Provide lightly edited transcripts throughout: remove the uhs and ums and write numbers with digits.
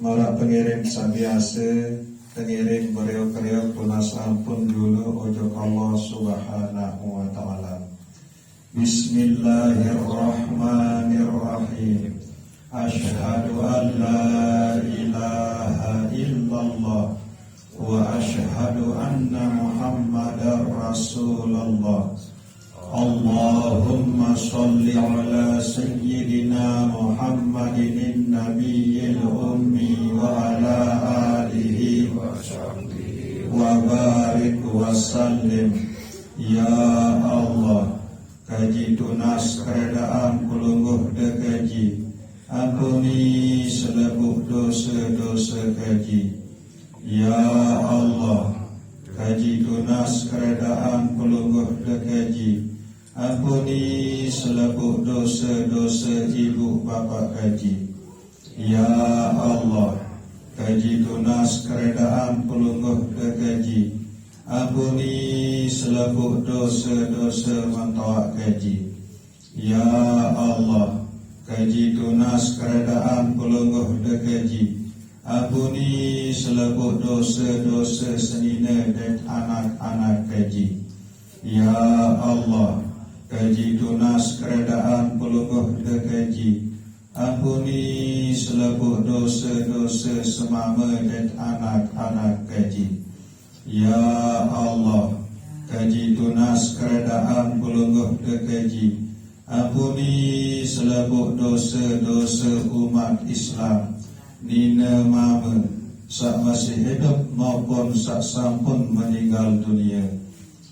Malah pengiring sabiasa, pengiring beriok-beriok tunas ampun dulu ojo Allah subhanahu wa ta'ala. Bismillahirrahmanirrahim. Asyhadu an la ilaha illallah wa asyhadu anna Muhammadar Rasulullah. Allahumma sholli ala sayyidina Muhammadin nabiyil ummi wa ala alihi wa sahbihi wa barik wa sallim. Ya Allah, kaji tunas keredaan kulungguh dekaji, ampuni selebuk dosa-dosa kaji. Ya Allah, kaji tunas keredaan kulungguh dekaji, ampuni selebuk dosa-dosa ibu bapa kaji. Ya Allah, kaji tunas keredaan pelungguh kaji, ampuni selebuk dosa-dosa mentawak kaji. Ya Allah, kaji tunas keredaan pelungguh kaji, ampuni selebuk dosa-dosa senina dan anak-anak kaji. Ya Allah, kaji tunas keredaan pelungguh kaji, ampuni selebuk dosa-dosa semama dan anak-anak kaji. Ya Allah, kaji tunas keredaan pelungguh kaji, ampuni selebuk dosa-dosa umat Islam nina mama sak masih hidup maupun sak sampun meninggal dunia.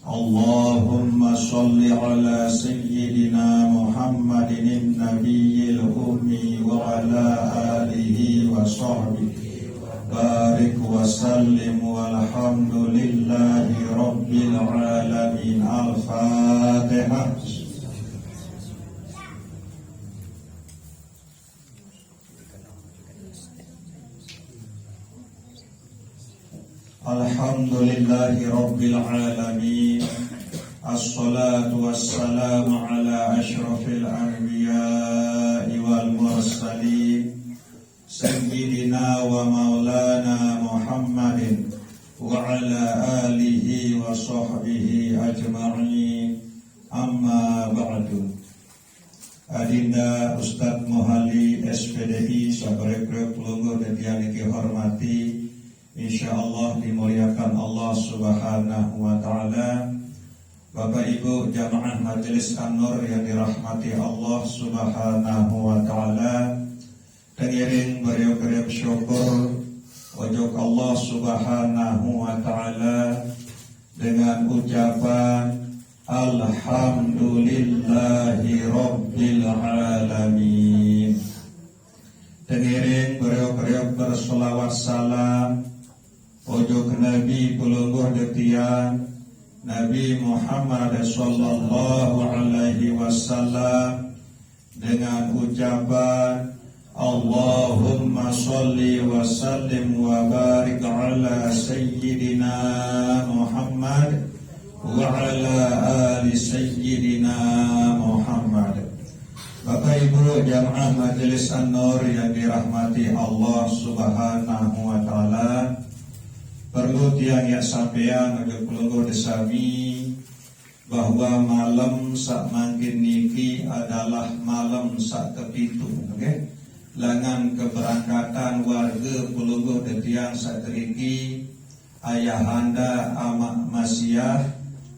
Allahumma sholli ala sayyidina Muhammadin nabiyil ummi wa ala alihi wa sahbihi barik wa sallim walhamdulillahi rabbil alamin. Al-Fatihah. Alhamdulillahi rabbil alamin. Assalatu wassalamu ala ashrafil anbiya'i wal mursalin sayyidina wa maulana Muhammadin wa ala alihi wa sahbihi ajma'in. Amma ba'du. Adinda Ustadz Muhalli SPDI sabarek pelungguh dan yang dihormati, insyaallah dimuliakan Allah subhanahu wa ta'ala. Bapak Ibu jamaah Majelis An-Nur yang dirahmati Allah subhanahu wa ta'ala, pengiring beriuk-beriuk syukur ojok Allah subhanahu wa ta'ala dengan ucapan Alhamdulillahi rabbil alamin. Pengiring beriuk-beriuk bersolawat salam ojok Nabi pelungguh detian Nabi Muhammad sallallahu alaihi wasallam dengan ucapan Allahumma sholli wa sallim wa barik ala sayyidina Muhammad wa ala ali sayyidina Muhammad. Bapak Ibu jamaah Majelis An-Nur yang dirahmati Allah subhanahu wa ta'ala, perlu tiang ya sampean untuk pelungguh desami bahwa malam sak mangkin niki adalah malam sak kepitu, okay? Lengan keberangkatan warga pelungguh tiang sak teriki ayahanda amak masyah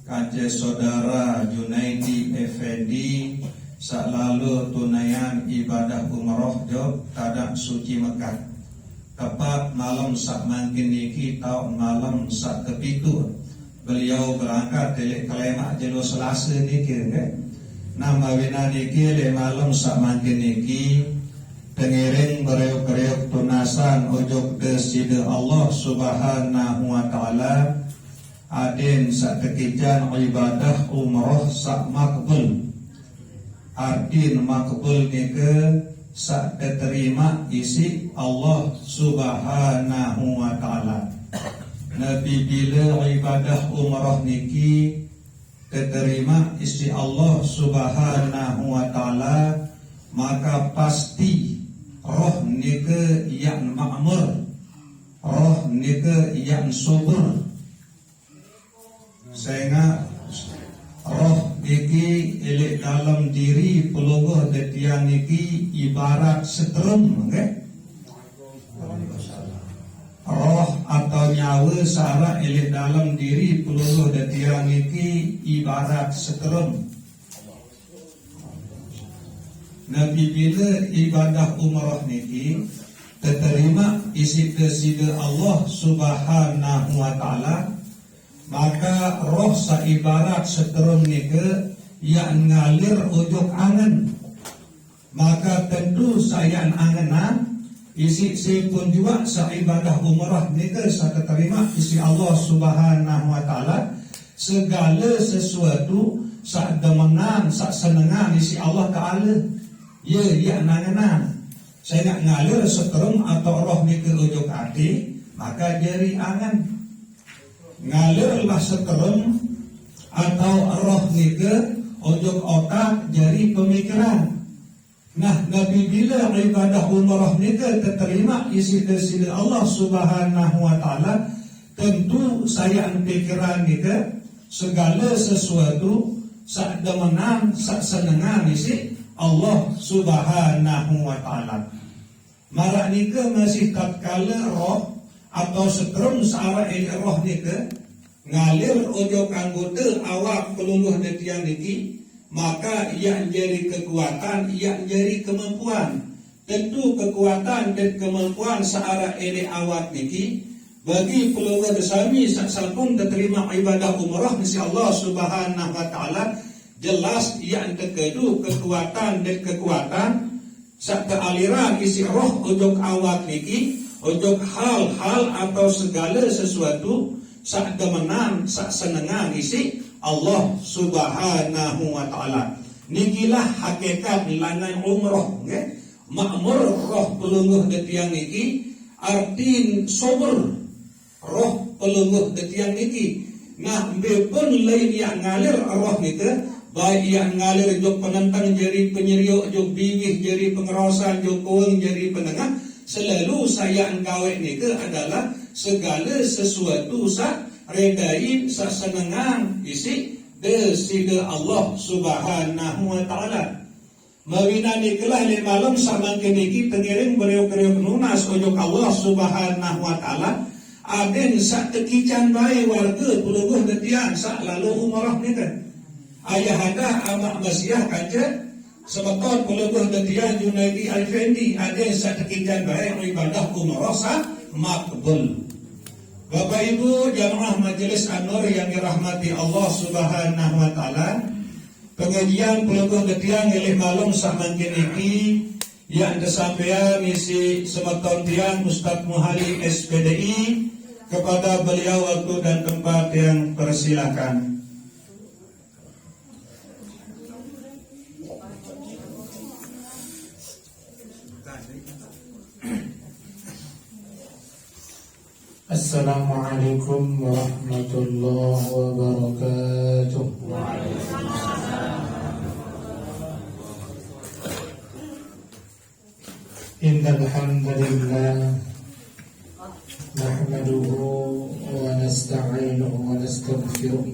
kace saudara Junaidi Effendi sak lalu tunayan ibadah umroh jog tadak suci Mekah. Tepat malam sak mangkin niki tahun malam sak kepitu beliau berangkat dari Kelemak jelo Selasa niki, nama wina niki le malam sak mangkin niki pengiring beriuk-beriuk tunasan ojok deside Allah subhanahu wa ta'ala adin sak kekijan ibadah umroh sak makbul. Artin makbul nike sak diterima isi Allah subhanahu wa ta'ala. Nabi bila ibadah umrah niki diterima isi Allah subhanahu wa ta'ala, maka pasti roh nika yang makmur, roh nika yang subur. Sehingga roh niki elek dalam diri pelungguh detian niki ibarat setrum, okay? Roh atau nyawa sara elek dalam diri pelungguh detian niki ibarat setrum. Nabi bila ibadah umrah niki terterima isi kesida Allah Subhanahu wa taala, maka roh saibarat setrum nika yang ngalir ujung angen. Maka tentu sayang angenan isi pun juga saibadah umrah nika terterima isi Allah Subhanahu wa taala, segala sesuatu sak demengan sak senengan isi Allah taala. Ya nanganan saya nak ngalir setrum atau roh ni ke ujung hati, maka jari angan ngalirlah setrum atau roh ni ke ujung otak jari pemikiran. Nah, Nabi bila ibadah umrah ni ke terterima isi dari Allah Subhanahu wa taala, tentu saya pikiran ni ke segala sesuatu sak demenan sak senengan isi Allah Subhanahu wa taala. Marak nika masih tatkala roh atau setrum searah roh nika ngalir ujung anggota awak pelungguh detian niki, maka ia menjadi kekuatan, ia menjadi kemampuan. Tentu kekuatan dan kemampuan searah awak niki bagi pelungguh desami sampun terima ibadah umrah misi Allah Subhanahu wa taala, jelas yang terkedu kekuatan dan kekuatan sak aliran isi roh ujung awak niki ujung hal-hal atau segala sesuatu sak demenan sak senengan isi Allah Subhanahu wa taala. Nikilah hakikat langan umrah, okay? Makmur roh pelungguh detiang niki artin sober roh pelungguh detiang niki. Nah, bepun lain yang ngalir roh nika, baik yang ngalir jok penentang jari penyeriuk, jok bingih jari pengerosan, jok kuang jari penengah, selalu saya engkawek nika adalah segala sesuatu sak redai sak senengan isi desida Allah Subhanahu wa taala. Mawina nikalah le malam samang keniki pengiring beriuk-beriuk nunas ujung Allah Subhanahu wa taala. Aden sak tekican bayi warga pelungguh detian sak lalu umrah nika. Ayah ada amak masiyah kaca sebetul pelungguh detian Junaidi Al-Fendi aden sak tekican bayi ibadah umrah sak makbul. Bapak Ibu jamaah Majelis An-Nur yang dirahmati Allah Subhanahu wa taala, pengajian pelungguh detian ngelih malam sak mangkin iki yang disampaikan misi sebetul tiang Ustaz Muhali SPDI, kepada beliau waktu dan tempat yang persilakan. Assalamualaikum warahmatullahi wabarakatuh. Innal hamdalillah nahmaduhu wa nasta'inuhu wa nastaghfiruh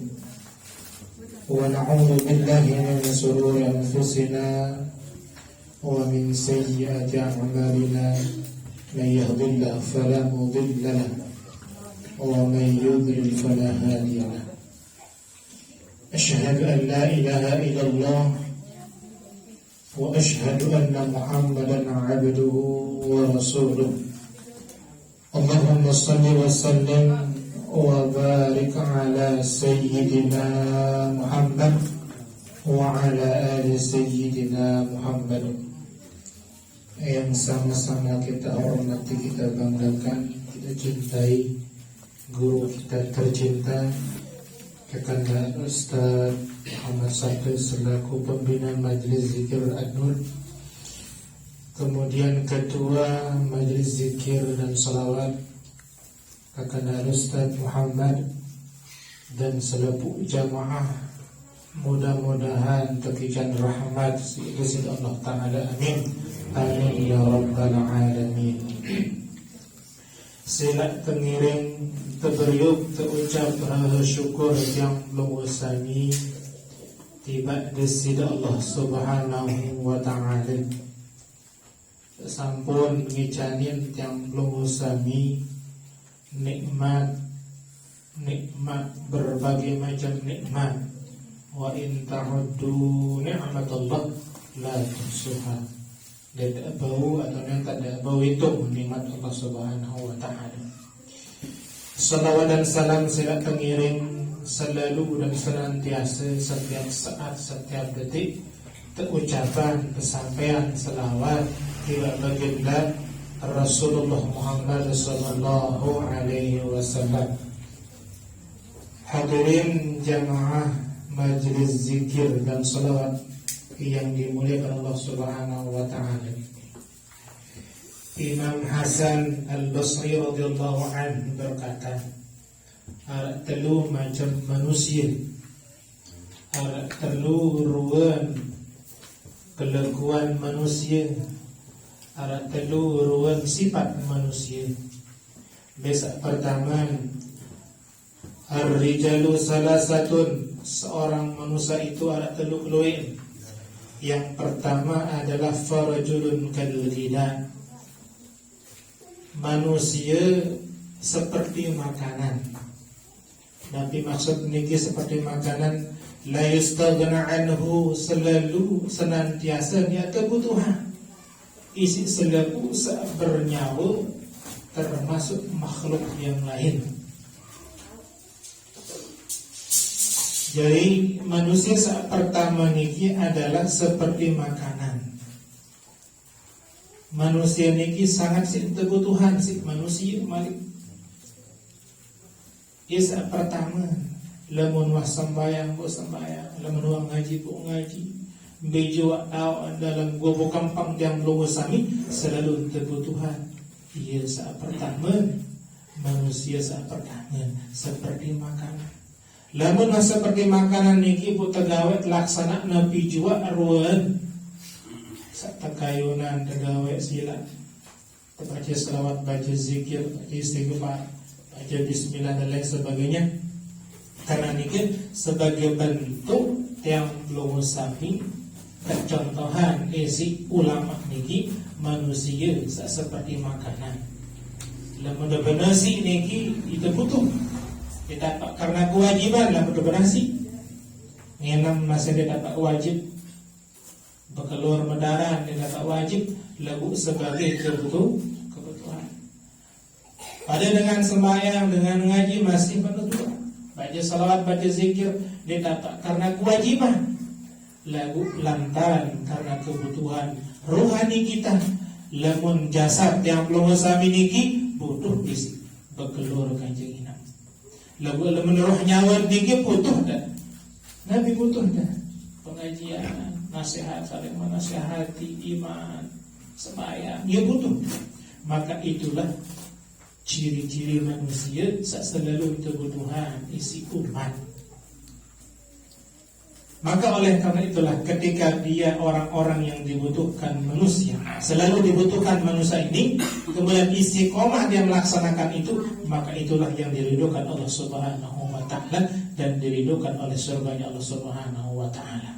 wa na'udzu billahi min shururi anfusina wa min sayyiati a'malina. Man yahdihillahu fala mudilla lahu wa man yudlil fala hadiya lahu. Asyhadu an la ilaha illallah wa asyhadu anna Muhammadan 'abduhu wa rasuluh. Allahumma salli wa sallim wa barik ala sayyidina Muhammad wa ala ali sayyidina Muhammad. Yang sama-sama kita hormati, kita banggakan, kita cintai guru kita tercinta Kakanda Ustaz Muhammad Saqil selaku pembina Majelis Zikir An-Nur, kemudian Ketua Majelis Zikir dan Salawat Kakanda Ustaz Muhammad, dan seluruh jamaah. Mudah-mudahan tekikan rahmat Sidi Allah Ta'ala, amin. Amin ya rabbal alamin. Sila tengiring teberyuk terucap rasa syukur yang lumusani tiba desida Allah subhanahu wa ta'ala. Sampun ngicanin yang lumusani nikmat berbagai macam nikmat. Wa in ta'uddu ni'matallah la tuhsuha. Tidak bau atau tidak bau itu nikmat Allah subhanahu wa ta'ala. Salawat dan salam sila pengiring selalu dan senantiasa setiap saat, setiap detik terucapan pesampaian selawat kepada baginda Rasulullah Muhammad sallallahu alaihi wasallam. Hadirin jamaah majelis zikir dan salawat yang dimuliakan Allah subhanahu wa ta'ala. Imam Hasan Al-Basri radhiyallahu anhu berkata, ada telu macam manusia, ada telu ruan kelakuan manusia, ada telu ruan sifat manusia. Besar pertama, ar-rijalu salasatun, seorang manusia itu ada telu keluar. Yang pertama adalah farajulun kal-ghida, manusia seperti makanan. Tapi maksud niki seperti makanan la yustaghna anhu, selalu senantiasa dia kebutuhan. Isi selalu bernyawa termasuk makhluk yang lain. Jadi manusia saat pertama niki adalah seperti makanan. Manusia niki sangat kebutuhan si manusia malik. Ia saat pertama lamun wah sembayang bu sembayang, lamun wah ngaji bu ngaji, bejo tau dalam gua kampang yang belum sami selalu kebutuhan. Ia saat pertama manusia saat pertama seperti makanan. Lamun seperti makanan niki bu tegawet laksana nabi jua arwan satakayunan tegawet sila baca selawat, baca zikir, baca istighfar, baca bismillah dan lain sebagainya. Karena niki sebagai bentuk yang belum sapi contohan isi ulama niki manusia seperti makanan. Lamun nasi niki itu butuh kita karena kewajiban lah berdonasi. Ngenam masih dia dapat wajib, berkeluar mendarah dia dapat wajib, lagu sebagai kebutuhan. Pada dengan sembahyang, dengan ngaji masih penutup. Baca salawat, baca zikir dia dapat karena kewajiban, lagu lantaran karena kebutuhan rohani kita. Lamun jasad yang belum sami niki butuh isi berkeluar kanjeng. Lagu menurut nyawa dikit butuh dah. Nabi butuh dah pengajian, nasihat, saling menasihati, iman, sembahyang. Dia butuh. Maka itulah ciri-ciri manusia selalu kebutuhan isi umat. Maka oleh karena itulah ketika dia orang-orang yang dibutuhkan manusia, selalu dibutuhkan manusia ini, kemudian istiqomah dia melaksanakan itu, maka itulah yang diridhokan Allah Subhanahu wa ta'ala dan diridhokan oleh surganya Allah Subhanahu wa ta'ala.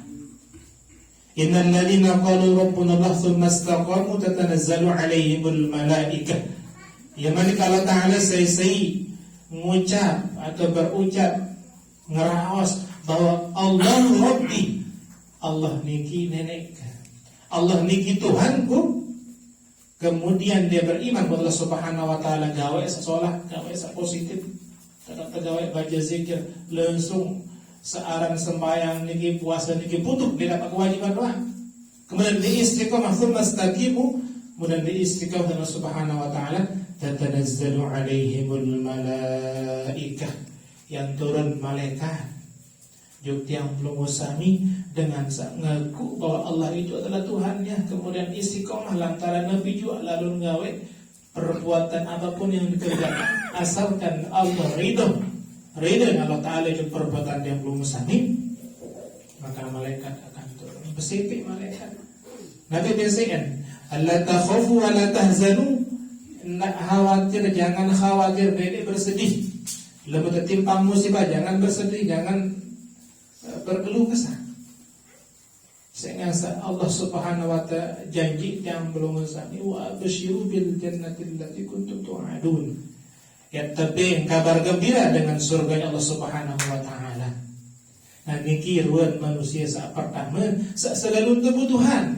Innal ladzina qalu rabbuna Allah tsumma istaqamu tatanazzalu 'alaihimul malaikah. Ya malik Allah Ta'ala saya mengucap atau berucap ngeraos bahwa Allah Rabbi, Allah niki nenek, Allah niki Tuhanku. Kemudian dia beriman kepada Allah Subhanahu wa ta'ala, gawe salat, gawe positif, tetap gawe baca zikir, langsung searan sembahyang niki puasa niki butuh dia dapat kewajiban doa. Kemudian di istiqomah tsumma istaqimu, kemudian di istiqomah Allah Subhanahu wa ta'ala tatanazzalu 'alaihimul malaikah, yang turun malaikat Yuk yang belum usami dengan ngaku bahwa Allah itu adalah Tuhannya, kemudian istiqomah lantaran Nabi juga lalu ngawe perbuatan apapun yang dikerjakan asalkan Allah ridho Allah Ta'ala itu perbuatan yang belum usami, maka malaikat akan turun. Spesifik malaikat. Nabi biasanya alla takhafu wa la tahzanu, nak khawatir jangan khawatir, dede bersedih. Lamun tertimpa musibah jangan bersedih, jangan berkeluh kesah. Sehingga Allah Subhanahu wa ta'ala janji yang belum usani wa absyiru bil jannati allati kuntum tu'adun. Ya tabeng kabar gembira dengan surga Allah Subhanahu wa ta'ala. Nah niki ruan manusia saat pertama selalu kebutuhan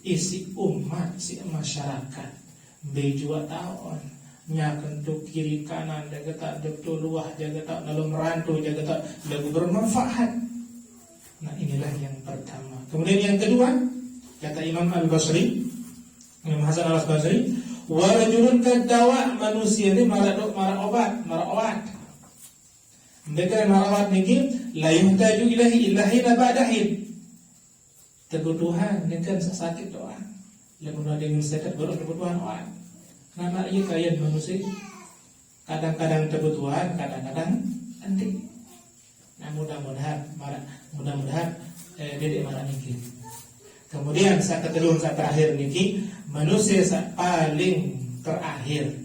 isi umat, si masyarakat bejua tahun nyakan tu kiri kanan jaga tak dektu luah jaga tak dalam rantu jaga tak lagu bermanfaat. Nah inilah yang pertama. Kemudian yang kedua kata Imam Al-Basri, Imam Hasan Al-Basri, wa rajulun kadawa, manusia ini marah obat. Mereka marawat niki la yuhtaju ilahi illa hina ba'dahin. Kebutuhan dengan sakit doa. Lamun ada yang sakit baru kebutuhan doa. Nama ieu kaya manusia. Kadang-kadang kebutuhan, kadang-kadang antik. Nah mudah-mudahan dedek marah niki. Kemudian saat kedua saat terakhir niki manusia saat paling terakhir.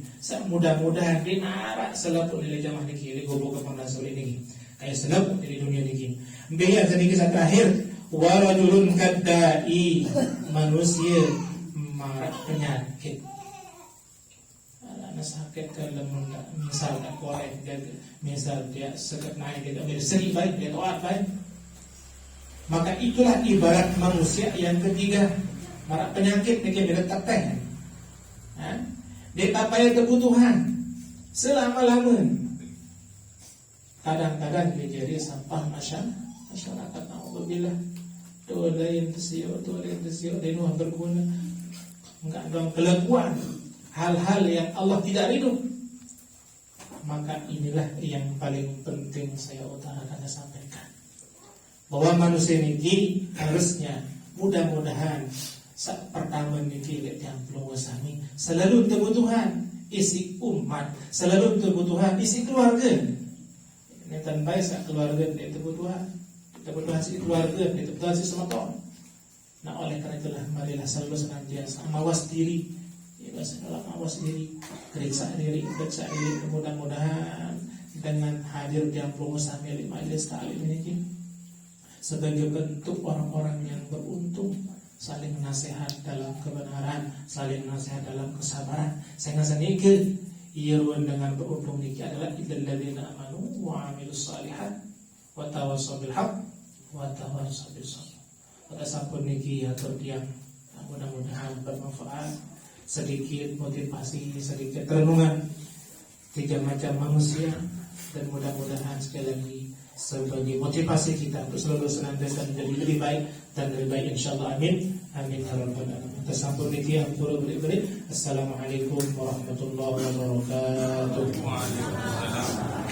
Mudah-mudahan dinarak selaput di jamaah niki di gobok kependasul ini kayak selaput di dunia niki. Biar sedikit saat terakhir warajulun kadai, manusia marah penyakit. Anak sakit kalau misal tak korek, misal dia sakit naik dia ambil sedih baik dia toat baik. Maka itulah ibarat manusia yang ketiga, marah penyakit niki diletak teh. Dia tak payah kebutuhan selama-lama. Kadang-kadang dia jadi sampah masyarakat. Alhamdulillah. Tuh lain tersio, dia nuh berguna. Enggak dong kelakuan hal-hal yang Allah tidak ridho. Maka inilah yang paling penting saya utarakan dan sampaikan. Bahwa manusia ini harusnya mudah-mudahan saat pertama niki yang belum usani selalu kebutuhan isi umat, selalu kebutuhan isi keluarga. Ini tanpa saat keluarga dia kebutuhan si keluarga, dia kebutuhan si semeton. Nah oleh karena itulah marilah selalu senantiasa mawas diri, ya dalam mawas diri, periksa diri. Mudah-mudahan dengan hadir yang belum usani majelis ta'lim ini sebagai bentuk orang-orang yang beruntung, saling nasihat dalam kebenaran, saling nasihat dalam kesabaran. Sehingga senike ieueun dengan beruntung niki adalah illal ladzina amanu wa amilus shalihat wa tawassaw bil haqq wa tawassaw bis sabr. Pada sampun niki atur diam, mudah-mudahan bermanfaat, sedikit motivasi, sedikit renungan tiga macam manusia, dan mudah-mudahan sekali lagi sebagai motivasi kita untuk selalu senantiasa menjadi lebih baik dan lebih baik insyaallah. Amin amin ya rabbal alamin. Tersampun niki yang pura beri. Assalamualaikum warahmatullahi wabarakatuh. Waalaikumsalam.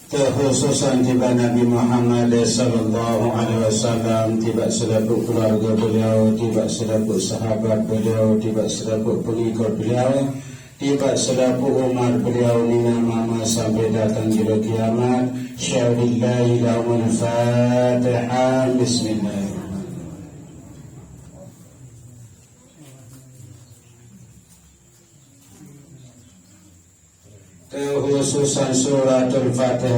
Kekhususan tiba Nabi Muhammad sallallahu alaihi wasallam, tiba selaku keluarga beliau, tiba selaku sahabat beliau, tiba selaku pengikut beliau, tiba selaku umat beliau nina mama sampai datang jila kiamat. Syaulillahi lahumul Fatihah. Bismillahirrahmanirrahim. Kekhususan suratul Fatihah